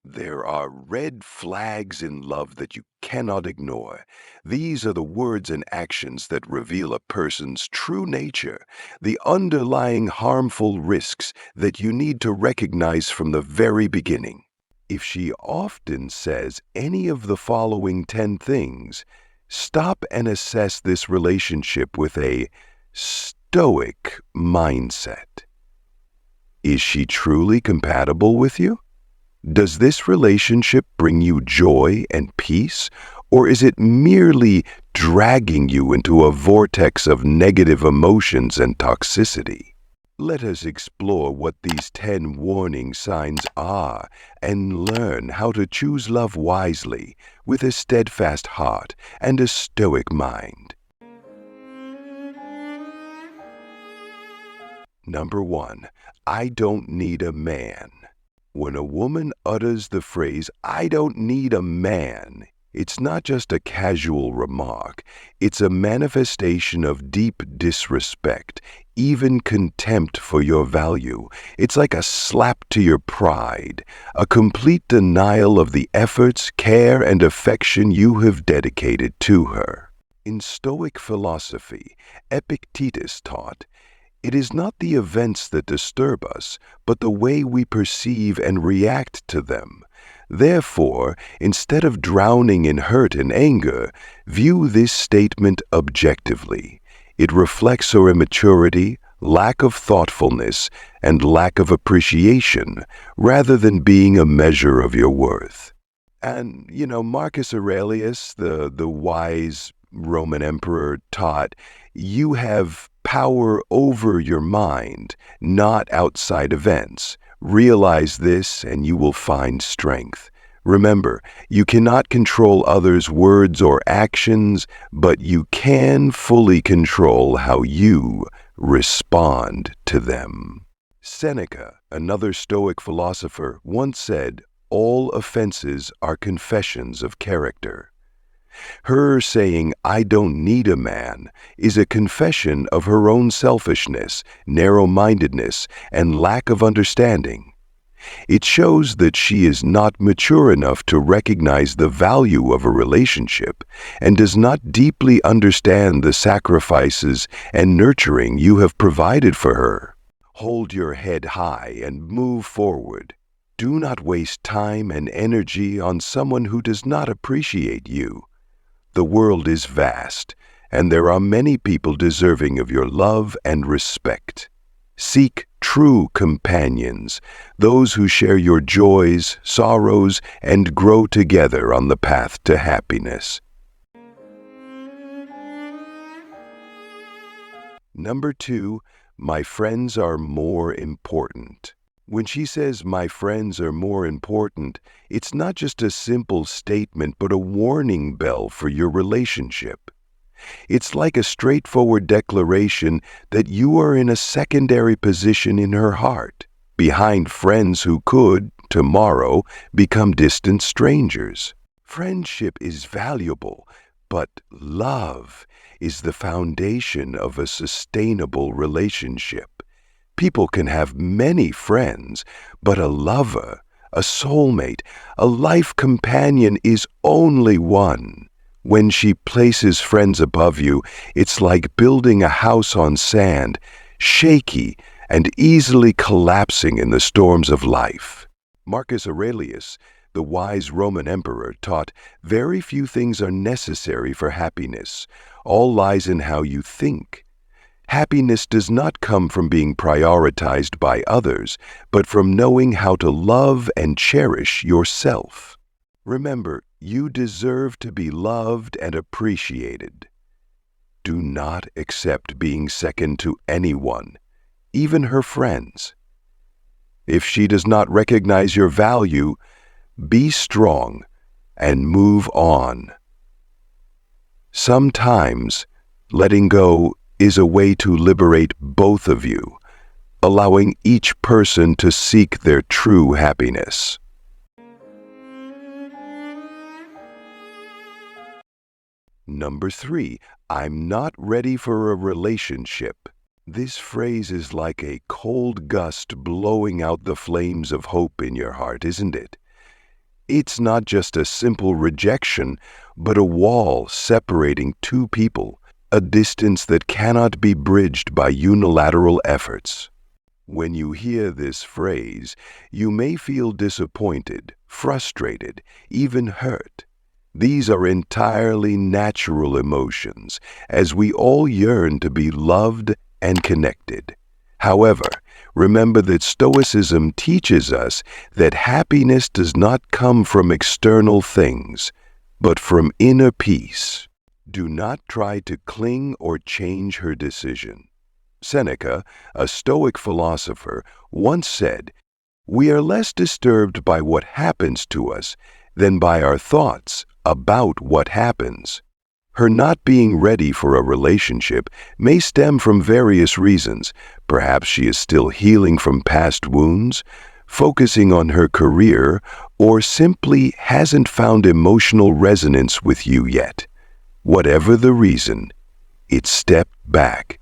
There are red flags in love that you cannot ignore. These are the words and actions that reveal a person's true nature, the underlying harmful risks that you need to recognize from the very beginning. If she often says any of the following 10 things, stop and assess this relationship with a stoic mindset. Is she truly compatible with you? Does this relationship bring you joy and peace, or is it merely dragging you into a vortex of negative emotions and toxicity? Let us explore what these 10 warning signs are and learn how to choose love wisely with a steadfast heart and a stoic mind. Number 1, I don't need a man. When a woman utters the phrase, I don't need a man, it's not just a casual remark. It's a manifestation of deep disrespect, even contempt for your value. It's like a slap to your pride, a complete denial of the efforts, care, and affection you have dedicated to her. In Stoic philosophy, Epictetus taught, it is not the events that disturb us, but the way we perceive and react to them. Therefore, instead of drowning in hurt and anger, view this statement objectively. It reflects our immaturity, lack of thoughtfulness, and lack of appreciation, rather than being a measure of your worth. And, Marcus Aurelius, the wise Roman emperor, taught, you have power over your mind, not outside events. Realize this and you will find strength. Remember, you cannot control others' words or actions, but you can fully control how you respond to them. Seneca, another Stoic philosopher, once said, all offenses are confessions of character. Her saying, I don't need a man, is a confession of her own selfishness, narrow-mindedness, and lack of understanding. It shows that she is not mature enough to recognize the value of a relationship and does not deeply understand the sacrifices and nurturing you have provided for her. Hold your head high and move forward. Do not waste time and energy on someone who does not appreciate you. The world is vast, and there are many people deserving of your love and respect. Seek true companions, those who share your joys, sorrows, and grow together on the path to happiness. Number 2, my friends are more important. When she says, my friends are more important, it's not just a simple statement, but a warning bell for your relationship. It's like a straightforward declaration that you are in a secondary position in her heart, behind friends who could, tomorrow, become distant strangers. Friendship is valuable, but love is the foundation of a sustainable relationship. People can have many friends, but a lover, a soulmate, a life companion is only one. When she places friends above you, it's like building a house on sand, shaky and easily collapsing in the storms of life. Marcus Aurelius, the wise Roman emperor, taught, very few things are necessary for happiness. All lies in how you think. Happiness does not come from being prioritized by others, but from knowing how to love and cherish yourself. Remember, you deserve to be loved and appreciated. Do not accept being second to anyone, even her friends. If she does not recognize your value, be strong and move on. Sometimes, letting go is a way to liberate both of you, allowing each person to seek their true happiness. Number 3, I'm not ready for a relationship. This phrase is like a cold gust blowing out the flames of hope in your heart, isn't it? It's not just a simple rejection, but a wall separating two people, a distance that cannot be bridged by unilateral efforts. When you hear this phrase, you may feel disappointed, frustrated, even hurt. These are entirely natural emotions, as we all yearn to be loved and connected. However, remember that Stoicism teaches us that happiness does not come from external things, but from inner peace. Do not try to cling or change her decision. Seneca, a Stoic philosopher, once said, "We are less disturbed by what happens to us than by our thoughts about what happens." Her not being ready for a relationship may stem from various reasons. Perhaps she is still healing from past wounds, focusing on her career, or simply hasn't found emotional resonance with you yet. Whatever the reason, it's step back.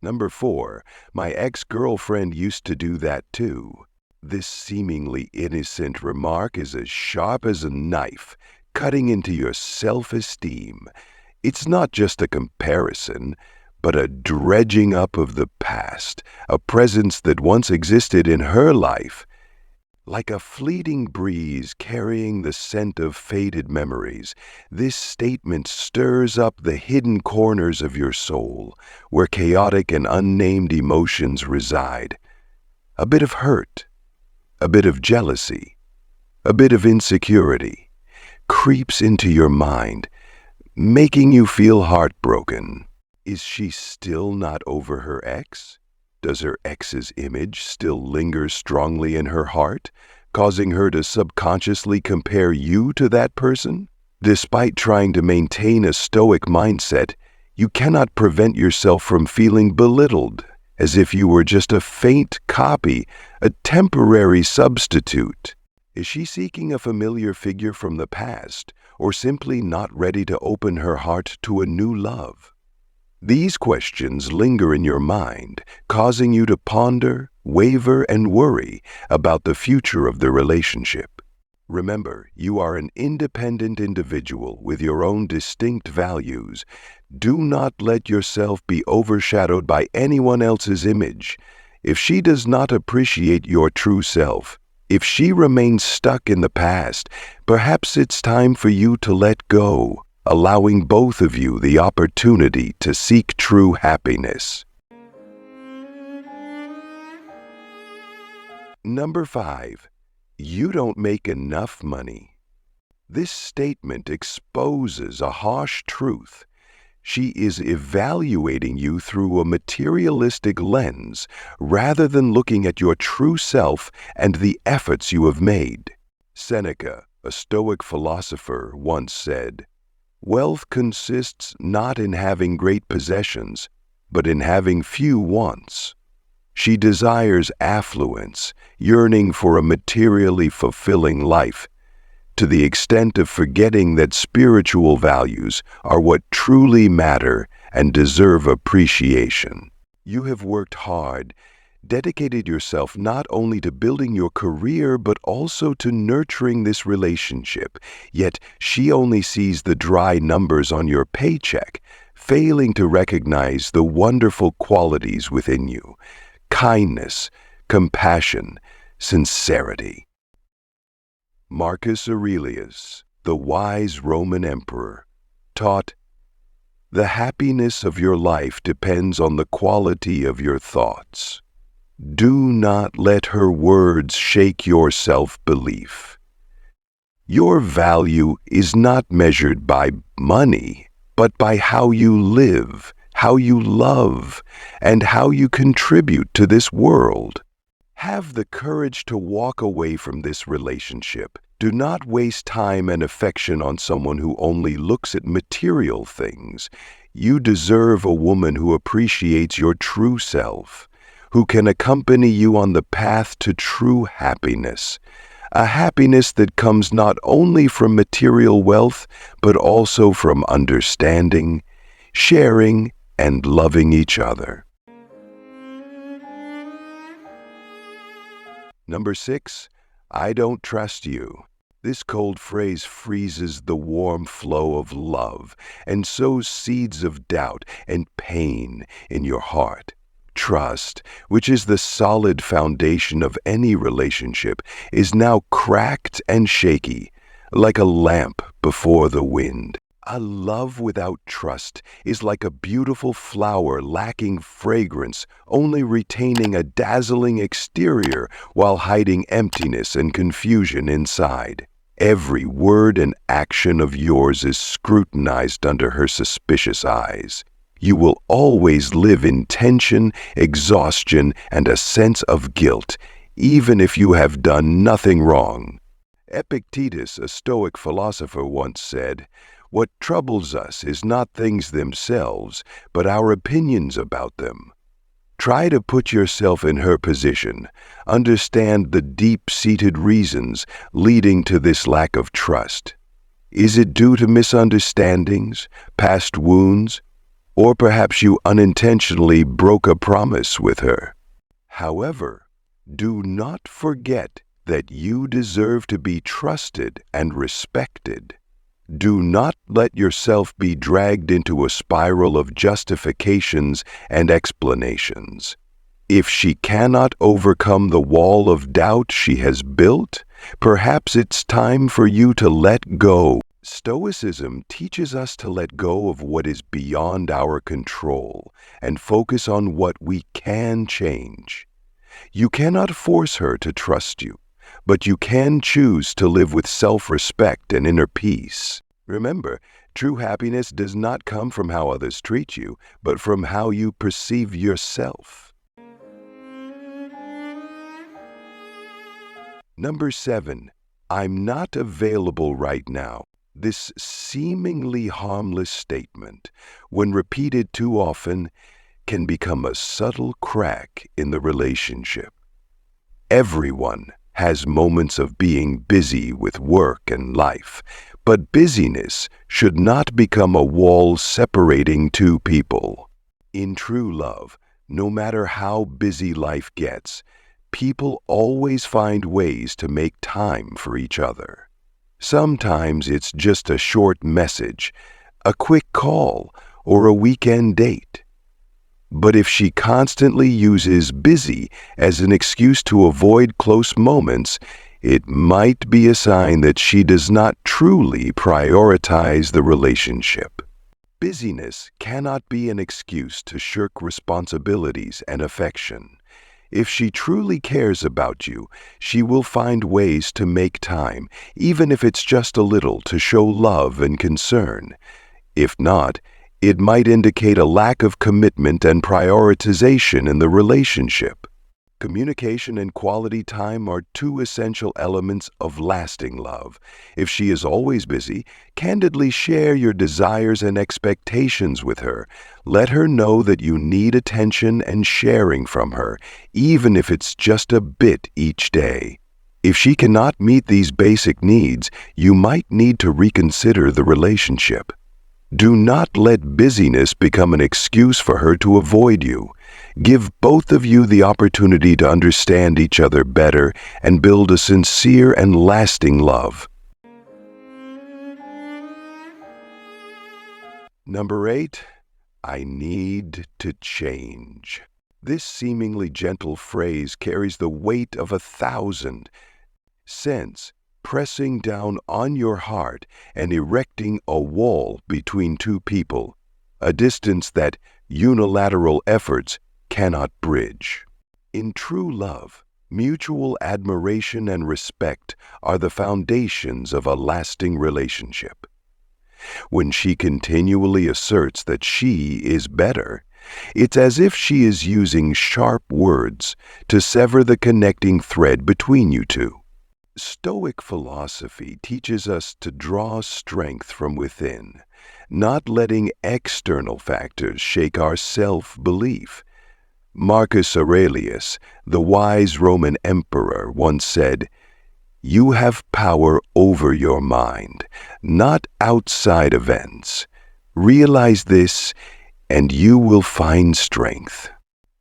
Number 4, my ex-girlfriend used to do that too. This seemingly innocent remark is as sharp as a knife, cutting into your self-esteem. It's not just a comparison, but a dredging up of the past, a presence that once existed in her life. Like a fleeting breeze carrying the scent of faded memories, this statement stirs up the hidden corners of your soul, where chaotic and unnamed emotions reside. A bit of hurt, a bit of jealousy, a bit of insecurity creeps into your mind, making you feel heartbroken. Is she still not over her ex? Does her ex's image still linger strongly in her heart, causing her to subconsciously compare you to that person? Despite trying to maintain a stoic mindset, you cannot prevent yourself from feeling belittled, as if you were just a faint copy, a temporary substitute. Is she seeking a familiar figure from the past, or simply not ready to open her heart to a new love? These questions linger in your mind, causing you to ponder, waver, and worry about the future of the relationship. Remember, you are an independent individual with your own distinct values. Do not let yourself be overshadowed by anyone else's image. If she does not appreciate your true self, if she remains stuck in the past, perhaps it's time for you to let go, allowing both of you the opportunity to seek true happiness. Number 5, you don't make enough money. This statement exposes a harsh truth. She is evaluating you through a materialistic lens rather than looking at your true self and the efforts you have made. Seneca, a Stoic philosopher, once said, "Wealth consists not in having great possessions, but in having few wants." She desires affluence, yearning for a materially fulfilling life, to the extent of forgetting that spiritual values are what truly matter and deserve appreciation. You have worked hard, dedicated yourself not only to building your career but also to nurturing this relationship, yet she only sees the dry numbers on your paycheck, failing to recognize the wonderful qualities within you: kindness, compassion, sincerity. Marcus Aurelius, the wise Roman emperor, taught, "The happiness of your life depends on the quality of your thoughts." Do not let her words shake your self-belief. Your value is not measured by money, but by how you live, how you love, and how you contribute to this world. Have the courage to walk away from this relationship. Do not waste time and affection on someone who only looks at material things. You deserve a woman who appreciates your true self, who can accompany you on the path to true happiness, a happiness that comes not only from material wealth, but also from understanding, sharing, and loving each other. Number 6, I don't trust you. This cold phrase freezes the warm flow of love and sows seeds of doubt and pain in your heart. Trust, which is the solid foundation of any relationship, is now cracked and shaky, like a lamp before the wind. A love without trust is like a beautiful flower lacking fragrance, only retaining a dazzling exterior while hiding emptiness and confusion inside. Every word and action of yours is scrutinized under her suspicious eyes. You will always live in tension, exhaustion, and a sense of guilt, even if you have done nothing wrong. Epictetus, a Stoic philosopher, once said, "What troubles us is not things themselves, but our opinions about them." Try to put yourself in her position. Understand the deep-seated reasons leading to this lack of trust. Is it due to misunderstandings, past wounds, or perhaps you unintentionally broke a promise with her? However, do not forget that you deserve to be trusted and respected. Do not let yourself be dragged into a spiral of justifications and explanations. If she cannot overcome the wall of doubt she has built, perhaps it's time for you to let go. Stoicism teaches us to let go of what is beyond our control and focus on what we can change. You cannot force her to trust you, but you can choose to live with self-respect and inner peace. Remember, true happiness does not come from how others treat you, but from how you perceive yourself. Number 7, I'm not available right now. This seemingly harmless statement, when repeated too often, can become a subtle crack in the relationship. Everyone has moments of being busy with work and life, but busyness should not become a wall separating two people. In true love, no matter how busy life gets, people always find ways to make time for each other. Sometimes it's just a short message, a quick call, or a weekend date. But if she constantly uses busy as an excuse to avoid close moments, it might be a sign that she does not truly prioritize the relationship. Busyness cannot be an excuse to shirk responsibilities and affection. If she truly cares about you, she will find ways to make time, even if it's just a little, to show love and concern. If not, it might indicate a lack of commitment and prioritization in the relationship. Communication and quality time are two essential elements of lasting love. If she is always busy, candidly share your desires and expectations with her. Let her know that you need attention and sharing from her, even if it's just a bit each day. If she cannot meet these basic needs, you might need to reconsider the relationship. Do not let busyness become an excuse for her to avoid you. Give both of you the opportunity to understand each other better and build a sincere and lasting love. Number 8, I need to change. This seemingly gentle phrase carries the weight of 1,000 cents, pressing down on your heart and erecting a wall between two people, a distance that unilateral efforts cannot bridge. In true love, mutual admiration and respect are the foundations of a lasting relationship. When she continually asserts that she is better, it's as if she is using sharp words to sever the connecting thread between you two. Stoic philosophy teaches us to draw strength from within, not letting external factors shake our self-belief. Marcus Aurelius, the wise Roman emperor, once said, "You have power over your mind, not outside events. Realize this, and you will find strength."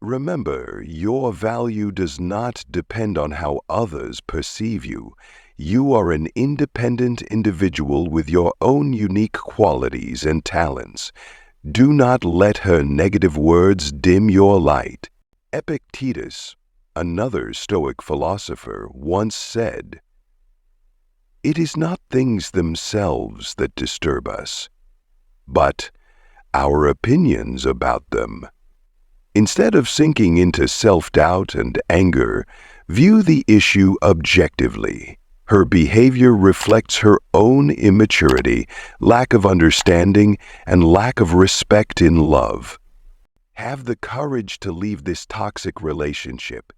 Remember, your value does not depend on how others perceive you. You are an independent individual with your own unique qualities and talents. Do not let her negative words dim your light. Epictetus, another Stoic philosopher, once said, "It is not things themselves that disturb us, but our opinions about them." Instead of sinking into self-doubt and anger, view the issue objectively. Her behavior reflects her own immaturity, lack of understanding, and lack of respect in love. Have the courage to leave this toxic relationship.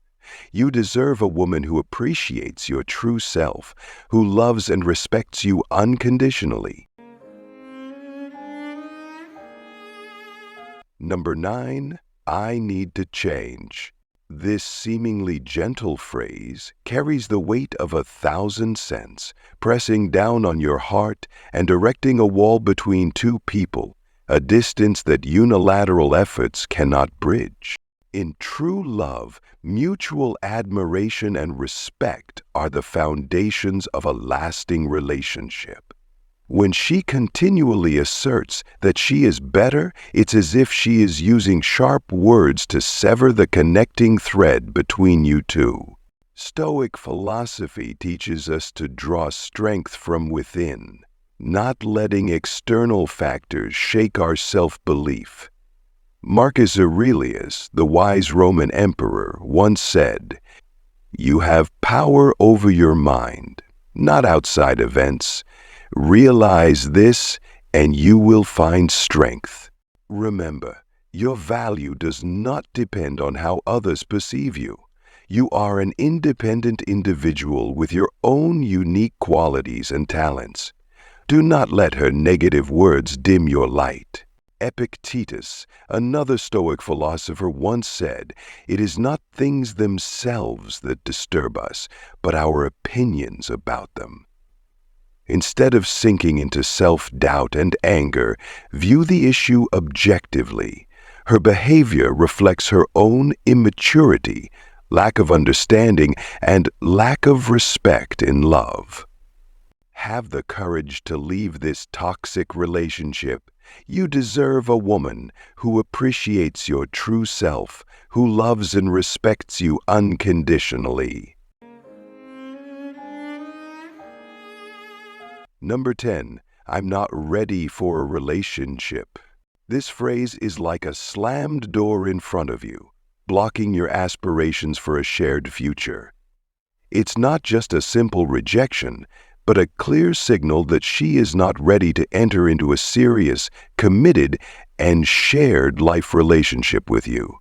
You deserve a woman who appreciates your true self, who loves and respects you unconditionally. Number 9. I need to change. This seemingly gentle phrase carries the weight of 1,000 cents, pressing down on your heart and erecting a wall between two people, a distance that unilateral efforts cannot bridge. In true love, mutual admiration and respect are the foundations of a lasting relationship. When she continually asserts that she is better, it's as if she is using sharp words to sever the connecting thread between you two. Stoic philosophy teaches us to draw strength from within, not letting external factors shake our self-belief. Marcus Aurelius, the wise Roman emperor, once said, "You have power over your mind, not outside events. Realize this, and you will find strength." Remember, your value does not depend on how others perceive you. You are an independent individual with your own unique qualities and talents. Do not let her negative words dim your light. Epictetus, another Stoic philosopher, once said, "It is not things themselves that disturb us, but our opinions about them." Instead of sinking into self-doubt and anger, view the issue objectively. Her behavior reflects her own immaturity, lack of understanding, and lack of respect in love. Have the courage to leave this toxic relationship. You deserve a woman who appreciates your true self, who loves and respects you unconditionally. Number 10. I'm not ready for a relationship. This phrase is like a slammed door in front of you, blocking your aspirations for a shared future. It's not just a simple rejection, but a clear signal that she is not ready to enter into a serious, committed, and shared life relationship with you.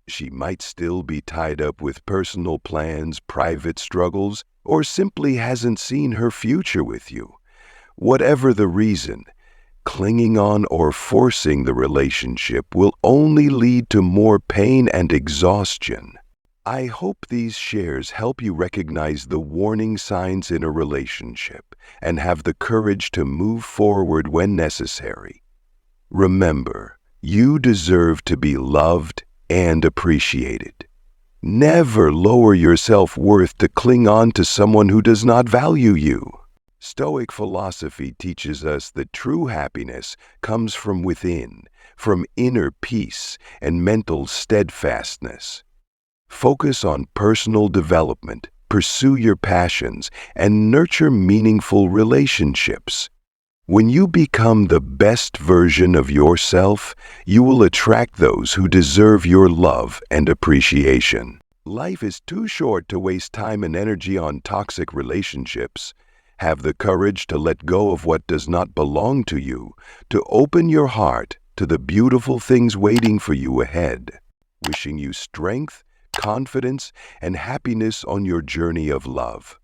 She might still be tied up with personal plans, private struggles, or simply hasn't seen her future with you. Whatever the reason, clinging on or forcing the relationship will only lead to more pain and exhaustion. I hope these shares help you recognize the warning signs in a relationship and have the courage to move forward when necessary. Remember, you deserve to be loved and appreciated. Never lower your self-worth to cling on to someone who does not value you. Stoic philosophy teaches us that true happiness comes from within, from inner peace and mental steadfastness. Focus on personal development, pursue your passions, and nurture meaningful relationships. When you become the best version of yourself, you will attract those who deserve your love and appreciation. Life is too short to waste time and energy on toxic relationships. Have the courage to let go of what does not belong to you, to open your heart to the beautiful things waiting for you ahead. Wishing you strength, confidence, and happiness on your journey of love.